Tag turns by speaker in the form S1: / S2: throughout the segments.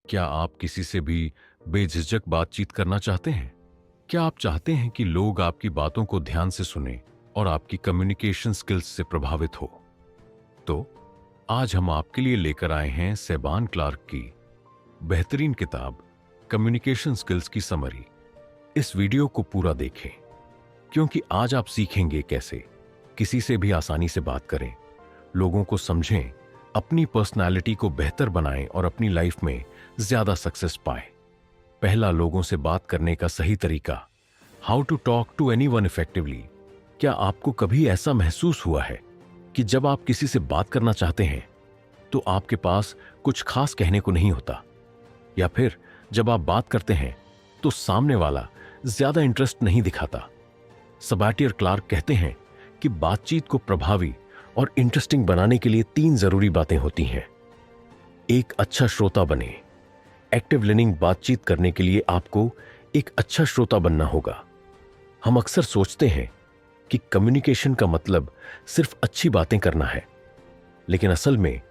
S1: क्या आप किसी से भी बेझिझक बातचीत करना चाहते हैं? क्या आप चाहते हैं कि लोग आपकी बातों को ध्यान से सुनें और आपकी कम्युनिकेशन स्किल्स से प्रभावित हो? तो आज हम आपके लिए लेकर आए हैं सेबान क्लार्क की बेहतरीन किताब कम्युनिकेशन स्किल्स की समरी। इस वीडियो को पूरा देखें, क्योंकि आज आप सीखेंगे कैसे किसी से भी आसानी से बात करें, लोगों को समझें, अपनी पर्सनालिटी को बेहतर बनाएं और अपनी लाइफ में ज्यादा सक्सेस पाएं। पहला, लोगों से बात करने का सही तरीका। How to talk to anyone effectively. क्या आपको कभी ऐसा महसूस हुआ है कि जब आप किसी से बात करना चाहते हैं तो आपके पास कुछ खास कहने को नहीं होता, या फिर जब आप बात करते हैं तो सामने वाला ज्यादा इंटरेस्ट नहीं दिखाता? सबाटियर क्लार्क कहते हैं कि बातचीत को प्रभावी और इंटरेस्टिंग बनाने के लिए 3 जरूरी बातें होती हैं। एक, अच्छा श्रोता बने। एक्टिव लिसनिंग बातचीत करने के लिए आपको एक अच्छा श्रोता बनना होगा। हम अक्सर सोचते हैं कि कम्युनिकेशन का मतलब सिर्फ अच्छी बातें करना है, लेकिन असल में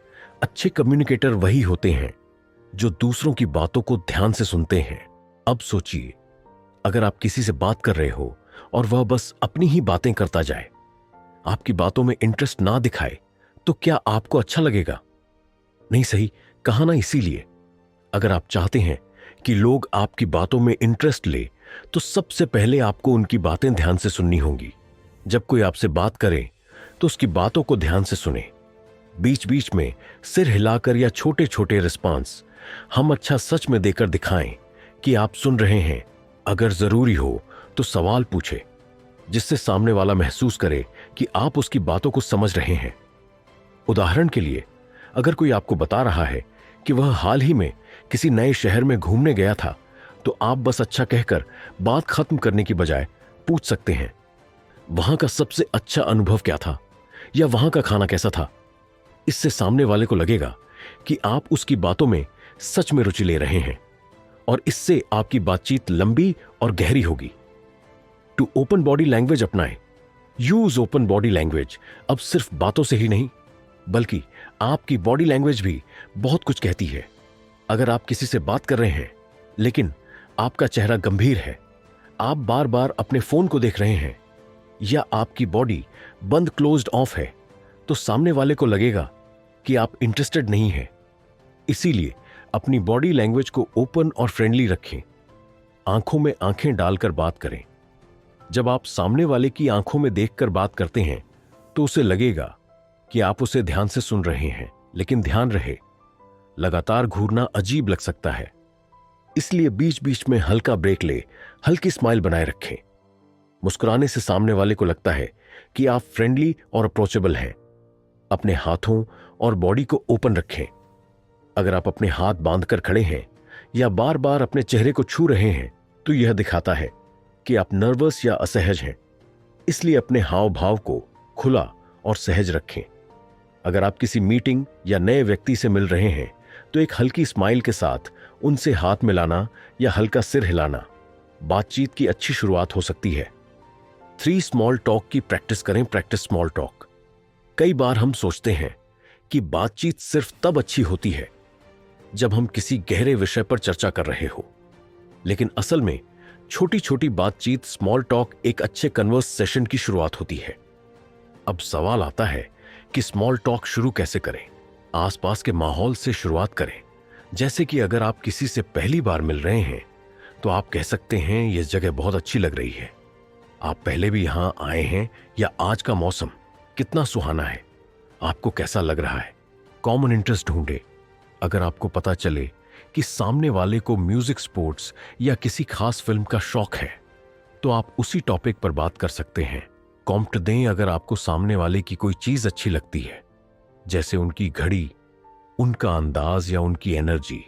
S1: अच्छे कम्युनिकेटर वही होते हैं जो दूसरों की बातों को ध्यान से सुनते हैं। अब सोचिए, अगर आप किसी से बात कर रहे हो और वह बस अपनी ही बातें करता जाए, आपकी बातों में इंटरेस्ट ना दिखाए, तो क्या आपको अच्छा लगेगा? नहीं, सही कहा ना। इसीलिए अगर आप चाहते हैं कि लोग आपकी बातों में इंटरेस्ट ले, तो सबसे पहले आपको उनकी बातें ध्यान से सुननी होंगी। जब कोई आपसे बात करे तो उसकी बातों को ध्यान से सुने। बीच बीच में सिर हिलाकर या छोटे छोटे रिस्पांस हम अच्छा सच में देकर दिखाएं कि आप सुन रहे हैं। अगर जरूरी हो तो सवाल पूछे, जिससे सामने वाला महसूस करे कि आप उसकी बातों को समझ रहे हैं। उदाहरण के लिए, अगर कोई आपको बता रहा है कि वह हाल ही में किसी नए शहर में घूमने गया था, तो आप बस अच्छा कहकर बात खत्म करने की बजाय पूछ सकते हैं, वहां का सबसे अच्छा अनुभव क्या था, या वहां का खाना कैसा था। इससे सामने वाले को लगेगा कि आप उसकी बातों में सच में रुचि ले रहे हैं, और इससे आपकी बातचीत लंबी और गहरी होगी। टू ओपन बॉडी लैंग्वेज अपनाएं। Use open body language. अब सिर्फ बातों से ही नहीं, बल्कि आपकी बॉडी लैंग्वेज भी बहुत कुछ कहती है। अगर आप किसी से बात कर रहे हैं लेकिन आपका चेहरा गंभीर है, आप बार बार अपने फोन को देख रहे हैं, या आपकी बॉडी बंद क्लोज्ड ऑफ है, तो सामने वाले को लगेगा कि आप इंटरेस्टेड नहीं हैं। इसीलिए अपनी बॉडी लैंग्वेज को ओपन और फ्रेंडली रखें। आंखों में आंखें डालकर बात करें। जब आप सामने वाले की आंखों में देखकर बात करते हैं तो उसे लगेगा कि आप उसे ध्यान से सुन रहे हैं, लेकिन ध्यान रहे, लगातार घूरना अजीब लग सकता है। इसलिए बीच बीच में हल्का ब्रेक ले, हल्की स्माइल बनाए रखें। मुस्कुराने से सामने वाले को लगता है कि आप फ्रेंडली और अप्रोचेबल हैं। अपने हाथों और बॉडी को ओपन रखें। अगर आप अपने हाथ बांधकर खड़े हैं या बार बार अपने चेहरे को छू रहे हैं, तो यह दिखाता है कि आप नर्वस या असहज हैं। इसलिए अपने हाव भाव को खुला और सहज रखें। अगर आप किसी मीटिंग या नए व्यक्ति से मिल रहे हैं, तो एक हल्की स्माइल के साथ उनसे हाथ मिलाना या हल्का सिर हिलाना बातचीत की अच्छी शुरुआत हो सकती है। 3 स्मॉल टॉक की प्रैक्टिस करें। Practice small talk. कई बार हम सोचते हैं कि बातचीत सिर्फ तब अच्छी होती है जब हम किसी गहरे विषय पर चर्चा कर रहे हो, लेकिन असल में छोटी छोटी बातचीत, स्मॉल टॉक, एक अच्छे कन्वर्स सेशन की शुरुआत होती है। अब सवाल आता है कि स्मॉल टॉक शुरू कैसे करें? आसपास के माहौल से शुरुआत करें। जैसे कि अगर आप किसी से पहली बार मिल रहे हैं, तो आप कह सकते हैं, यह जगह बहुत अच्छी लग रही है। आप पहले भी यहां आए हैं, या आज का मौसम कितना सुहाना है, आपको कैसा लग रहा है? कॉमन इंटरेस्ट ढूंढे। अगर आपको पता चले कि सामने वाले को म्यूजिक, स्पोर्ट्स या किसी खास फिल्म का शौक है, तो आप उसी टॉपिक पर बात कर सकते हैं। कॉम्प्ट दें। अगर आपको सामने वाले की कोई चीज अच्छी लगती है, जैसे उनकी घड़ी, उनका अंदाज या उनकी एनर्जी,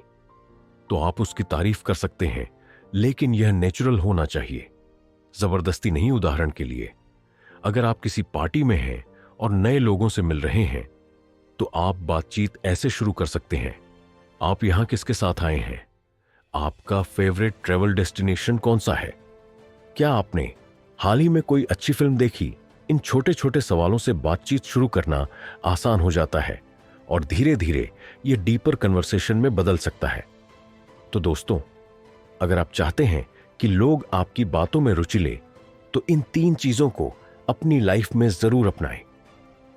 S1: तो आप उसकी तारीफ कर सकते हैं, लेकिन यह नेचुरल होना चाहिए, जबरदस्ती नहीं। उदाहरण के लिए, अगर आप किसी पार्टी में हैं और नए लोगों से मिल रहे हैं, तो आप बातचीत ऐसे शुरू कर सकते हैं, आप यहां किसके साथ आए हैं? आपका फेवरेट ट्रैवल डेस्टिनेशन कौन सा है? क्या आपने हाल ही में कोई अच्छी फिल्म देखी? इन छोटे छोटे सवालों से बातचीत शुरू करना आसान हो जाता है, और धीरे धीरे यह डीपर कन्वर्सेशन में बदल सकता है। तो दोस्तों, अगर आप चाहते हैं कि लोग आपकी बातों में रुचि ले, तो इन 3 चीजों को अपनी लाइफ में जरूर अपनाएं।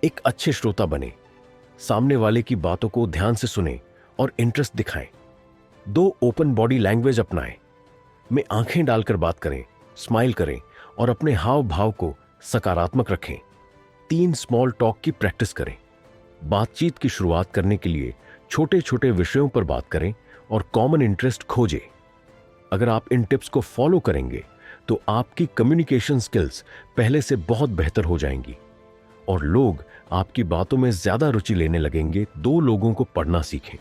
S1: एक अच्छे श्रोता बने, सामने वाले की बातों को ध्यान से सुने और इंटरेस्ट दिखाएं। 2 ओपन बॉडी लैंग्वेज अपनाएं, में आंखें डालकर बात करें, स्माइल करें और अपने हाव भाव को सकारात्मक रखें। 3 स्मॉल टॉक की प्रैक्टिस करें। बातचीत की शुरुआत करने के लिए छोटे छोटे विषयों पर बात करें और कॉमन इंटरेस्ट खोजें। अगर आप इन टिप्स को फॉलो करेंगे तो आपकी कम्युनिकेशन स्किल्स पहले से बहुत बेहतर हो जाएंगी और लोग आपकी बातों में ज्यादा रुचि लेने लगेंगे। 2 लोगों को पढ़ना सीखें।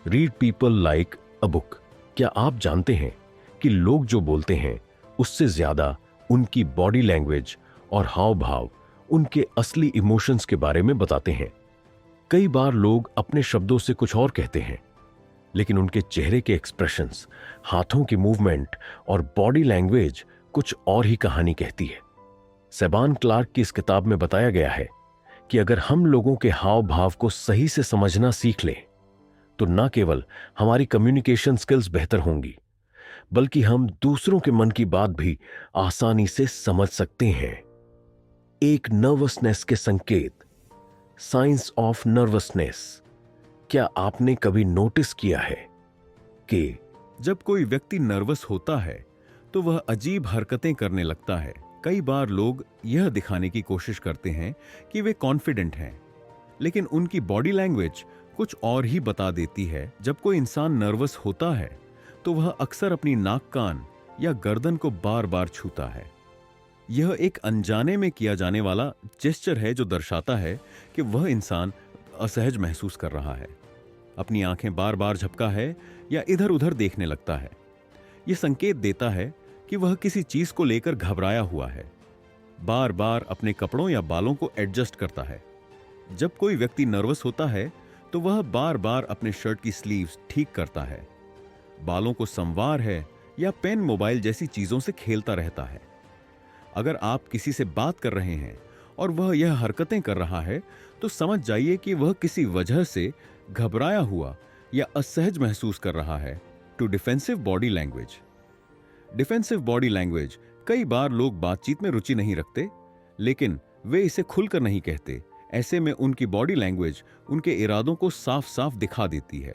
S1: Read people like a book. क्या आप जानते हैं कि लोग जो बोलते हैं उससे ज्यादा उनकी बॉडी लैंग्वेज और हाव भाव उनके असली इमोशंस के बारे में बताते हैं। कई बार लोग अपने शब्दों से कुछ और कहते हैं, लेकिन उनके चेहरे के एक्सप्रेशंस, हाथों की मूवमेंट और बॉडी लैंग्वेज कुछ और ही कहानी कहती है। सेबान क्लार्क की इस किताब में बताया गया है कि अगर हम लोगों के हाव भाव को सही से समझना सीख लें, तो न केवल हमारी कम्युनिकेशन स्किल्स बेहतर होंगी, बल्कि हम दूसरों के मन की बात भी आसानी से समझ सकते हैं। एक नर्वसनेस के संकेत, साइंस ऑफ नर्वसनेस। क्या आपने कभी नोटिस किया है कि जब कोई व्यक्ति नर्वस होता है तो वह अजीब हरकतें करने लगता है? कई बार लोग यह दिखाने की कोशिश करते हैं कि वे कॉन्फिडेंट हैं, लेकिन उनकी बॉडी लैंग्वेज कुछ और ही बता देती है। जब कोई इंसान नर्वस होता है तो वह अक्सर अपनी नाक, कान या गर्दन को बार बार छूता है। यह एक अनजाने में किया जाने वाला जेस्चर है जो दर्शाता है कि वह इंसान असहज महसूस कर रहा है। अपनी आंखें बार बार झपका है या इधर उधर देखने लगता है। यह संकेत देता है कि वह किसी चीज को लेकर घबराया हुआ है। बार बार अपने कपड़ों या बालों को एडजस्ट करता है। जब कोई व्यक्ति नर्वस होता है तो वह बार बार अपने शर्ट की स्लीव्स ठीक करता है, बालों को संवार है या पेन, मोबाइल जैसी चीजों से खेलता रहता है। अगर आप किसी से बात कर रहे हैं और वह यह हरकतें कर रहा है, तो समझ जाइए कि वह किसी वजह से घबराया हुआ या असहज महसूस कर रहा है। Too defensive body language. Defensive body language कई बार लोग बातचीत में रुचि नहीं रखते, लेकिन वे इसे खुलकर नहीं कहते। ऐसे में उनकी बॉडी लैंग्वेज उनके इरादों को साफ साफ दिखा देती है।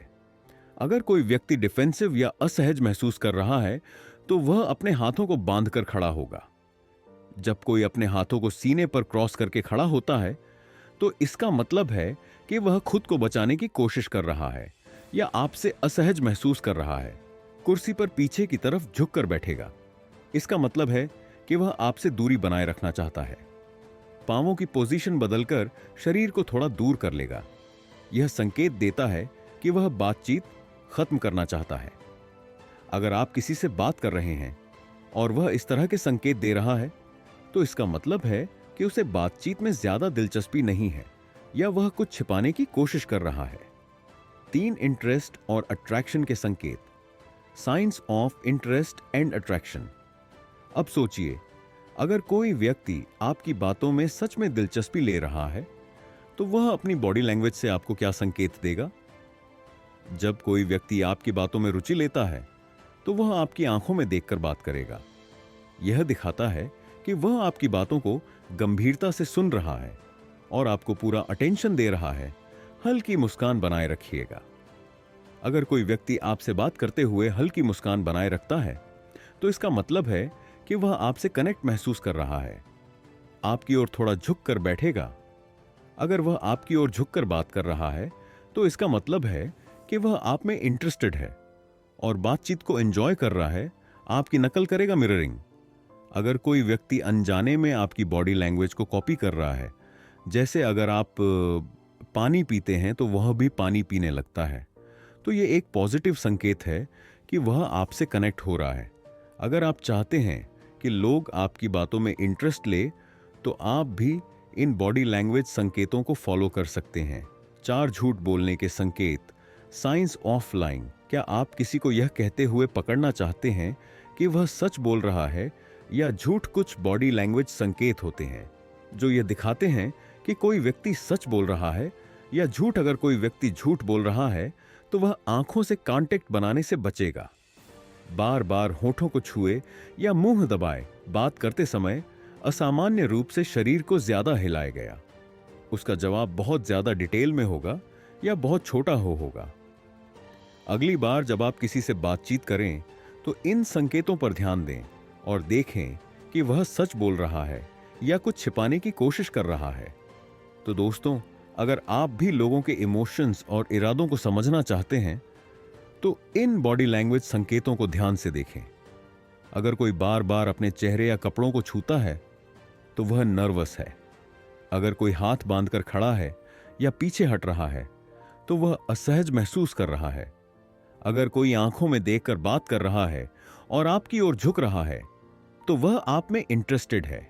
S1: अगर कोई व्यक्ति डिफेंसिव या असहज महसूस कर रहा है तो वह अपने हाथों को बांधकर खड़ा होगा। जब कोई अपने हाथों को सीने पर क्रॉस करके खड़ा होता है तो इसका मतलब है कि वह खुद को बचाने की कोशिश कर रहा है या आपसे असहज महसूस कर रहा है। कुर्सी पर पीछे की तरफ झुककर बैठेगा, इसका मतलब है कि वह आपसे दूरी बनाए रखना चाहता है। पांवों की पोजीशन बदलकर शरीर को थोड़ा दूर कर लेगा। यह संकेत देता है कि वह बातचीत खत्म करना चाहता है। अगर आप किसी से बात कर रहे हैं और वह इस तरह के संकेत दे रहा है, तो इसका मतलब है कि उसे बातचीत में ज्यादा दिलचस्पी नहीं है या वह कुछ छिपाने की कोशिश कर रहा है। 3 इंटरेस्ट और अट्रैक्शन के संकेत, science of interest and attraction. अब सोचिए, अगर कोई व्यक्ति आपकी बातों में सच में दिलचस्पी ले रहा है तो वह अपनी बॉडी लैंग्वेज से आपको क्या संकेत देगा? जब कोई व्यक्ति आपकी बातों में रुचि लेता है तो वह आपकी आंखों में देखकर बात करेगा। यह दिखाता है कि वह आपकी बातों को गंभीरता से सुन रहा है और आपको पूरा अटेंशन दे रहा है। हल्की मुस्कान बनाए रखिएगा। अगर कोई व्यक्ति आपसे बात करते हुए हल्की मुस्कान बनाए रखता है तो इसका मतलब है कि वह आपसे कनेक्ट महसूस कर रहा है। आपकी ओर थोड़ा झुक कर बैठेगा। अगर वह आपकी ओर झुककर बात कर रहा है तो इसका मतलब है कि वह आप में इंटरेस्टेड है और बातचीत को एंजॉय कर रहा है। आपकी नकल करेगा, मिररिंग। अगर कोई व्यक्ति अनजाने में आपकी बॉडी लैंग्वेज को कॉपी कर रहा है, जैसे अगर आप पानी पीते हैं तो वह भी पानी पीने लगता है, तो यह एक पॉजिटिव संकेत है कि वह आपसे कनेक्ट हो रहा है। अगर आप चाहते हैं कि लोग आपकी बातों में इंटरेस्ट ले, तो आप भी इन बॉडी लैंग्वेज संकेतों को फॉलो कर सकते हैं। 4 झूठ बोलने के संकेत, साइंस ऑफ लाइंग। क्या आप किसी को यह कहते हुए पकड़ना चाहते हैं कि वह सच बोल रहा है या झूठ? कुछ बॉडी लैंग्वेज संकेत होते हैं जो यह दिखाते हैं कि कोई व्यक्ति सच बोल रहा है या झूठ। अगर कोई व्यक्ति झूठ बोल रहा है तो वह आंखों से कांटेक्ट बनाने से बचेगा।
S2: बार बार होठों को छुए या मुंह दबाए बात करते समय असामान्य रूप से शरीर को ज्यादा हिलाया गया। उसका जवाब बहुत ज्यादा डिटेल में होगा या बहुत छोटा होगा। अगली बार जब आप किसी से बातचीत करें तो इन संकेतों पर ध्यान दें और देखें कि वह सच बोल रहा है या कुछ छिपाने की कोशिश कर रहा है। तो दोस्तों, अगर आप भी लोगों के इमोशंस और इरादों को समझना चाहते हैं तो इन बॉडी लैंग्वेज संकेतों को ध्यान से देखें। अगर कोई बार बार अपने चेहरे या कपड़ों को छूता है तो वह नर्वस है। अगर कोई हाथ बांधकर खड़ा है या पीछे हट रहा है तो वह असहज महसूस कर रहा है। अगर कोई आंखों में देखकर बात कर रहा है और आपकी ओर झुक रहा है तो वह आप में इंटरेस्टेड है।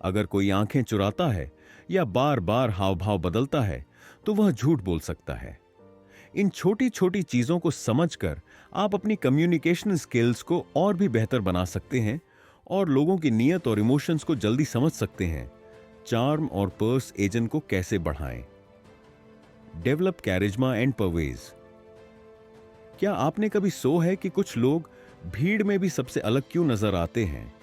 S2: अगर कोई आंखें चुराता है या बार बार हाव भाव बदलता है तो वह झूठ बोल सकता है। इन छोटी छोटी चीजों को समझकर आप अपनी कम्युनिकेशन स्किल्स को और भी बेहतर बना सकते हैं और लोगों की नीयत और इमोशंस को जल्दी समझ सकते हैं। चार्म और पर्स एजेंट को कैसे बढ़ाएं? डेवलप कैरिज्मा एंड परवेज। क्या आपने कभी सोचा है कि कुछ लोग भीड़ में भी सबसे अलग क्यों नजर आते हैं?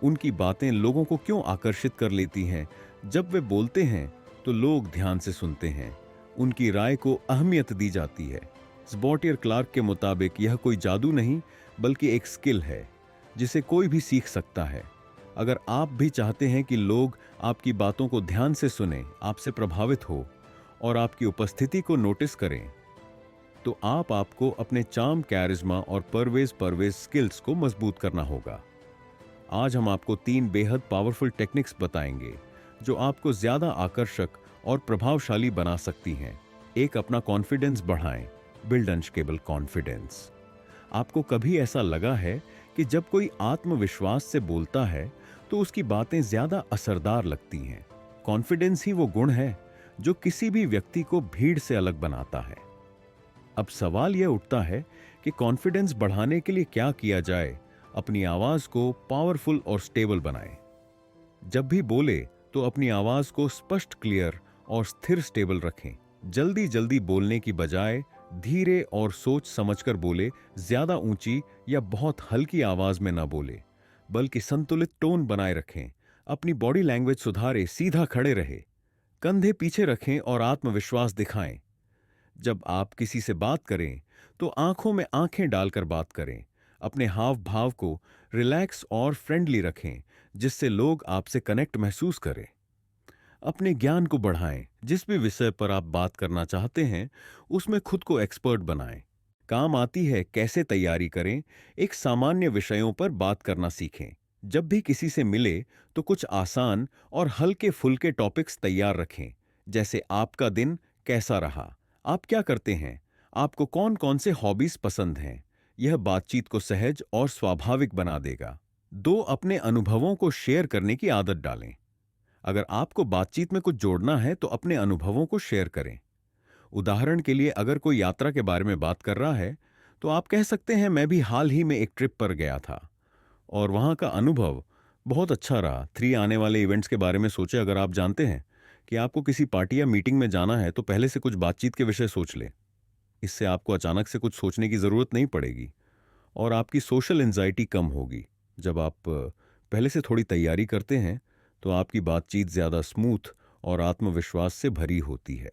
S2: उनकी बातें लोगों को क्यों आकर्षित कर लेती हैं? जब वे बोलते हैं तो लोग ध्यान से सुनते हैं, उनकी राय को अहमियत दी जाती है। स्बॉटियर क्लार्क के मुताबिक यह कोई जादू नहीं बल्कि एक स्किल है जिसे कोई भी सीख सकता है। अगर आप भी चाहते हैं कि लोग आपकी बातों को ध्यान से सुने, आपसे प्रभावित हो और आपकी उपस्थिति को नोटिस करें, तो आपको अपने चार्म, कैरिज्मा और परवेज स्किल्स को मजबूत करना होगा। आज हम आपको 3 बेहद पावरफुल टेक्निक्स बताएंगे जो आपको ज्यादा आकर्षक और प्रभावशाली बना सकती हैं। एक, अपना कॉन्फिडेंस बढ़ाएं। Build unshakeable confidence. आपको कभी ऐसा लगा है कि जब कोई आत्मविश्वास से बोलता है तो उसकी बातें ज्यादा असरदार लगती हैं? कॉन्फिडेंस ही वो गुण है जो किसी भी व्यक्ति को भीड़ से अलग बनाता है। अब सवाल यह उठता है कि कॉन्फिडेंस बढ़ाने के लिए क्या किया जाए? अपनी आवाज को पावरफुल और स्टेबल बनाएं। जब भी बोले तो अपनी आवाज को स्पष्ट, क्लियर और स्थिर स्टेबल रखें। जल्दी जल्दी बोलने की बजाय धीरे और सोच समझकर बोले। ज्यादा ऊंची या बहुत हल्की आवाज में ना बोले, बल्कि संतुलित टोन बनाए रखें। अपनी बॉडी लैंग्वेज सुधारें, सीधा खड़े रहे, कंधे पीछे रखें और आत्मविश्वास दिखाएं। जब आप किसी से बात करें तो आंखों में आंखें डालकर बात करें। अपने हाव भाव को रिलैक्स और फ्रेंडली रखें जिससे लोग आपसे कनेक्ट महसूस करें। अपने ज्ञान को बढ़ाएं। जिस भी विषय पर आप बात करना चाहते हैं उसमें खुद को एक्सपर्ट बनाएं। काम आती है कैसे तैयारी करें। एक सामान्य विषयों पर बात करना सीखें। जब भी किसी से मिले तो कुछ आसान और हल्के फुल्के टॉपिक्स तैयार रखें, जैसे आपका दिन कैसा रहा, आप क्या करते हैं, आपको कौन कौन से हॉबीज पसंद हैं। यह बातचीत को सहज और स्वाभाविक बना देगा। 2, अपने अनुभवों को शेयर करने की आदत डालें। अगर आपको बातचीत में कुछ जोड़ना है तो अपने अनुभवों को शेयर करें। उदाहरण के लिए, अगर कोई यात्रा के बारे में बात कर रहा है तो आप कह सकते हैं, मैं भी हाल ही में एक ट्रिप पर गया था और वहां का अनुभव बहुत अच्छा रहा। 3 आने वाले इवेंट्स के बारे में सोचें। अगर आप जानते हैं कि आपको किसी पार्टी या मीटिंग में जाना है तो पहले से कुछ बातचीत के विषय सोच लें। इससे आपको अचानक से कुछ सोचने की जरूरत नहीं पड़ेगी और आपकी सोशल एंजाइटी कम होगी। जब आप पहले से थोड़ी तैयारी करते हैं तो आपकी बातचीत ज्यादा स्मूथ और आत्मविश्वास से भरी होती है।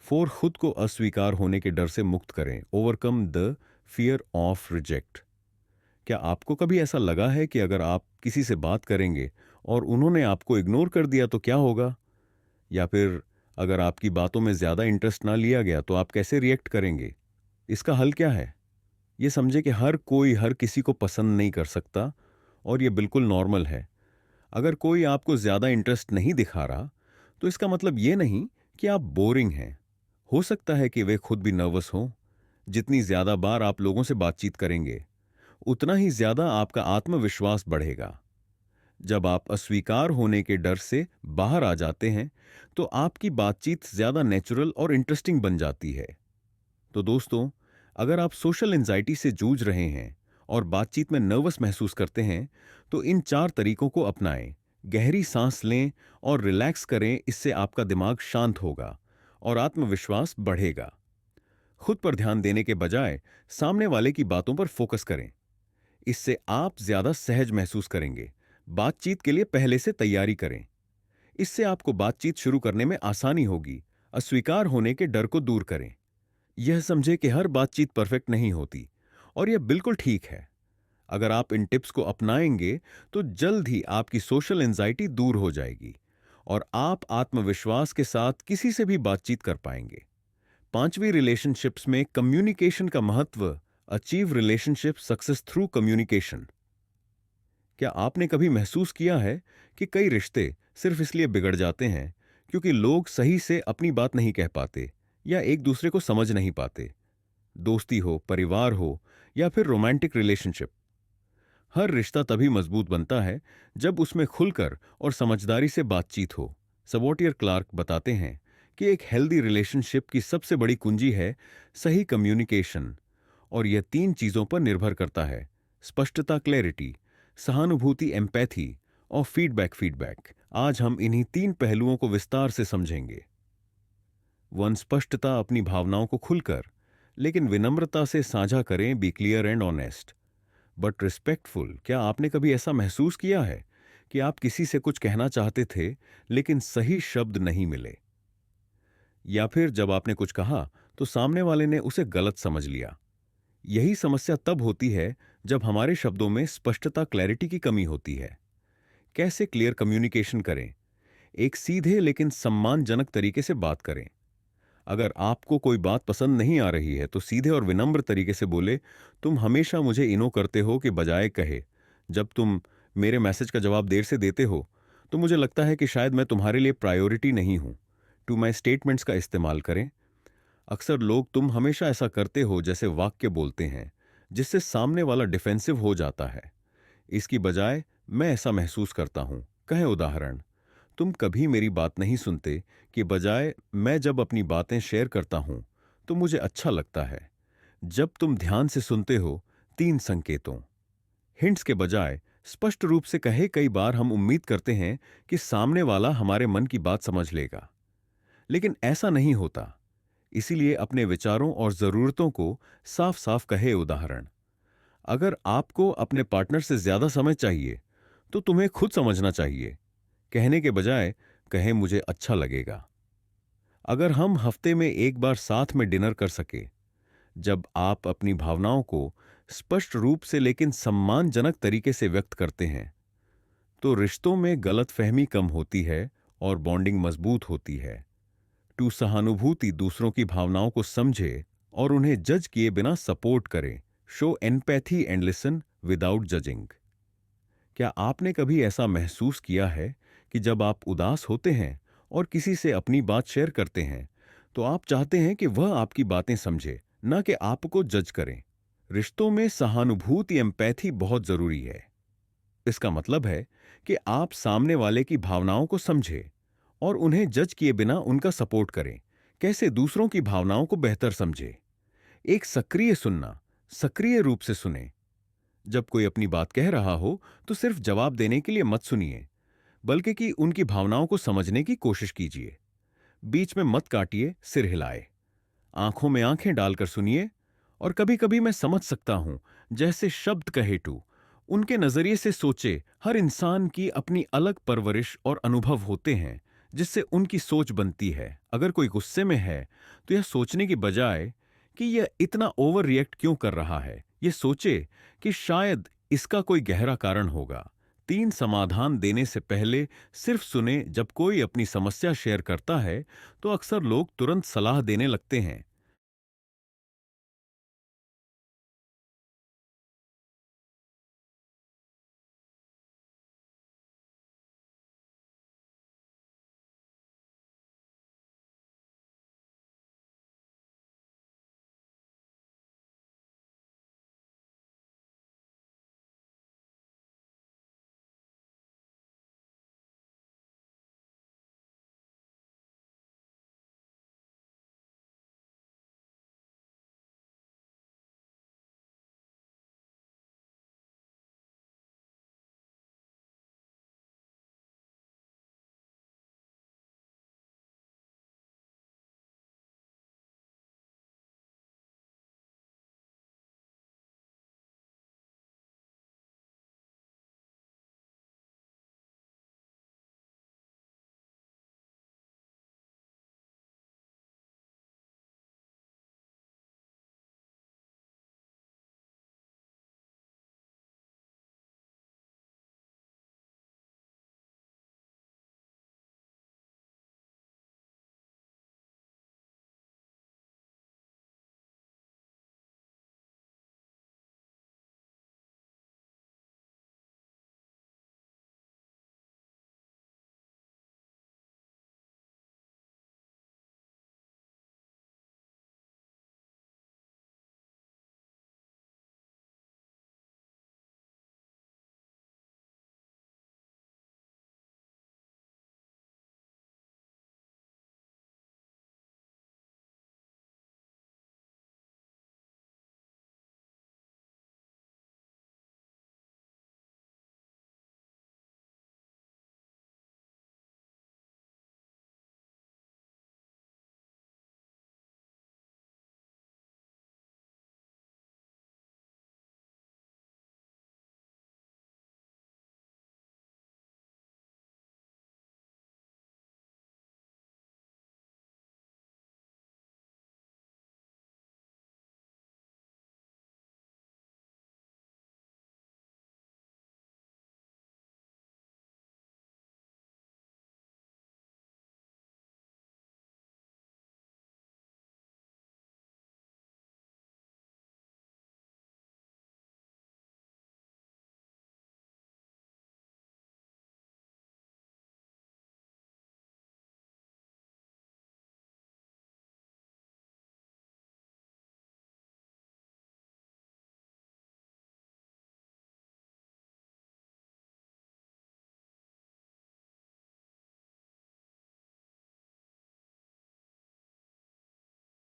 S2: 4, खुद को अस्वीकार होने के डर से मुक्त करें। Overcome the fear of reject. क्या आपको कभी ऐसा लगा है कि अगर आप किसी से बात करेंगे और उन्होंने आपको इग्नोर कर दिया तो क्या होगा? या फिर अगर आपकी बातों में ज्यादा इंटरेस्ट ना लिया गया तो आप कैसे रिएक्ट करेंगे? इसका हल क्या है? ये समझे कि हर कोई हर किसी को पसंद नहीं कर सकता और ये बिल्कुल नॉर्मल है। अगर कोई आपको ज्यादा इंटरेस्ट नहीं दिखा रहा तो इसका मतलब ये नहीं कि आप बोरिंग हैं। हो सकता है कि वे खुद भी नर्वस हों। जितनी ज्यादा बार आप लोगों से बातचीत करेंगे उतना ही ज्यादा आपका आत्मविश्वास बढ़ेगा। जब आप अस्वीकार होने के डर से बाहर आ जाते हैं तो आपकी बातचीत ज्यादा नेचुरल और इंटरेस्टिंग बन जाती है। तो दोस्तों, अगर आप सोशल एंजाइटी से जूझ रहे हैं और बातचीत में नर्वस महसूस करते हैं तो इन 4 तरीकों को अपनाएं। गहरी सांस लें और रिलैक्स करें। इससे आपका दिमाग शांत होगा और आत्मविश्वास बढ़ेगा। खुद पर ध्यान देने के बजाय सामने वाले की बातों पर फोकस करें। इससे आप ज्यादा सहज महसूस करेंगे। बातचीत के लिए पहले से तैयारी करें। इससे आपको बातचीत शुरू करने में आसानी होगी। अस्वीकार होने के डर को दूर करें। यह समझे कि हर बातचीत परफेक्ट नहीं होती और यह बिल्कुल ठीक है। अगर आप इन टिप्स को अपनाएंगे तो जल्द ही आपकी सोशल एंजाइटी दूर हो जाएगी और आप आत्मविश्वास के साथ किसी से भी बातचीत कर पाएंगे। पांचवी, रिलेशनशिप्स में कम्युनिकेशन का महत्व। Achieve relationship success through communication. क्या आपने कभी महसूस किया है कि कई रिश्ते सिर्फ इसलिए बिगड़ जाते हैं क्योंकि लोग सही से अपनी बात नहीं कह पाते या एक दूसरे को समझ नहीं पाते? दोस्ती हो, परिवार हो या फिर रोमांटिक रिलेशनशिप, हर रिश्ता तभी मजबूत बनता है जब उसमें खुलकर और समझदारी से बातचीत हो। सबोटियर क्लार्क बताते हैं कि एक हेल्दी रिलेशनशिप की सबसे बड़ी कुंजी है सही कम्युनिकेशन, और यह तीन चीजों पर निर्भर करता है: स्पष्टता, क्लैरिटी, सहानुभूति, एम्पैथी, और फीडबैक। आज हम इन्हीं तीन पहलुओं को विस्तार से समझेंगे। वन, स्पष्टता। अपनी भावनाओं को खुलकर लेकिन विनम्रता से साझा करें। Be clear and honest but respectful. क्या आपने कभी ऐसा महसूस किया है कि आप किसी से कुछ कहना चाहते थे लेकिन सही शब्द नहीं मिले, या फिर जब आपने कुछ कहा तो सामने वाले ने उसे गलत समझ लिया? यही समस्या तब होती है जब हमारे शब्दों में स्पष्टता, क्लैरिटी की कमी होती है। कैसे क्लियर कम्युनिकेशन करें? एक सीधे लेकिन सम्मानजनक तरीके से बात करें। अगर आपको कोई बात पसंद नहीं आ रही है तो सीधे और विनम्र तरीके से बोले, तुम हमेशा मुझे इनो करते हो, के बजाय कहे, जब तुम मेरे मैसेज का जवाब देर से देते हो तो मुझे लगता है कि शायद मैं तुम्हारे लिए प्रायोरिटी नहीं हूं। टू माई स्टेटमेंट्स का इस्तेमाल करें। अक्सर लोग तुम हमेशा ऐसा करते हो जैसे वाक्य बोलते हैं, जिससे सामने वाला डिफेंसिव हो जाता है। इसकी बजाय मैं ऐसा महसूस करता हूं कहें। उदाहरण, तुम कभी मेरी बात नहीं सुनते, कि बजाय मैं जब अपनी बातें शेयर करता हूं तो मुझे अच्छा लगता है। जब तुम ध्यान से सुनते हो। तीन संकेतों, हिंट्स के बजाय स्पष्ट रूप से कहे। कई बार हम उम्मीद करते हैं कि सामने वाला हमारे मन की बात समझ लेगा, लेकिन ऐसा नहीं होता। इसीलिए अपने विचारों और जरूरतों को साफ साफ कहे। उदाहरण, अगर आपको अपने पार्टनर से ज्यादा समय चाहिए तो तुम्हें खुद समझना चाहिए, कहने के बजाय कहें मुझे अच्छा लगेगा। अगर हम हफ्ते में एक बार साथ में डिनर कर सके। जब आप अपनी भावनाओं को स्पष्ट रूप से लेकिन सम्मानजनक तरीके से व्यक्त करते हैं तो रिश्तों में गलतफहमी कम होती है और बॉन्डिंग मजबूत होती है। टू, सहानुभूति। दूसरों की भावनाओं को समझे और उन्हें जज किए बिना सपोर्ट करें। Show empathy and listen without judging. क्या आपने कभी ऐसा महसूस किया है कि जब आप उदास होते हैं और किसी से अपनी बात शेयर करते हैं तो आप चाहते हैं कि वह आपकी बातें समझे, न कि आपको जज करें? रिश्तों में सहानुभूति, एम्पैथी बहुत जरूरी है। इसका मतलब है कि आप सामने वाले की भावनाओं को समझें और उन्हें जज किए बिना उनका सपोर्ट करें। कैसे? दूसरों की भावनाओं को बेहतर समझें। एक सक्रिय सुनना। सक्रिय रूप से सुने। जब कोई अपनी बात कह रहा हो तो सिर्फ जवाब देने के लिए मत सुनिए, बल्कि कि उनकी भावनाओं को समझने की कोशिश कीजिए। बीच में मत काटिए, सिर हिलाए, आंखों में आंखें डालकर सुनिए। और कभी कभी मैं समझ सकता हूं जैसे शब्द कहे टू उनके नजरिए से सोचे। हर इंसान की अपनी अलग परवरिश और अनुभव होते हैं जिससे उनकी सोच बनती है। अगर कोई गुस्से में है तो यह सोचने की बजाय कि यह इतना ओवर रिएक्ट क्यों कर रहा है, यह सोचे कि शायद इसका कोई गहरा कारण होगा। तीन, समाधान देने से पहले सिर्फ सुने। जब कोई अपनी समस्या शेयर करता है तो अक्सर लोग तुरंत सलाह देने लगते हैं,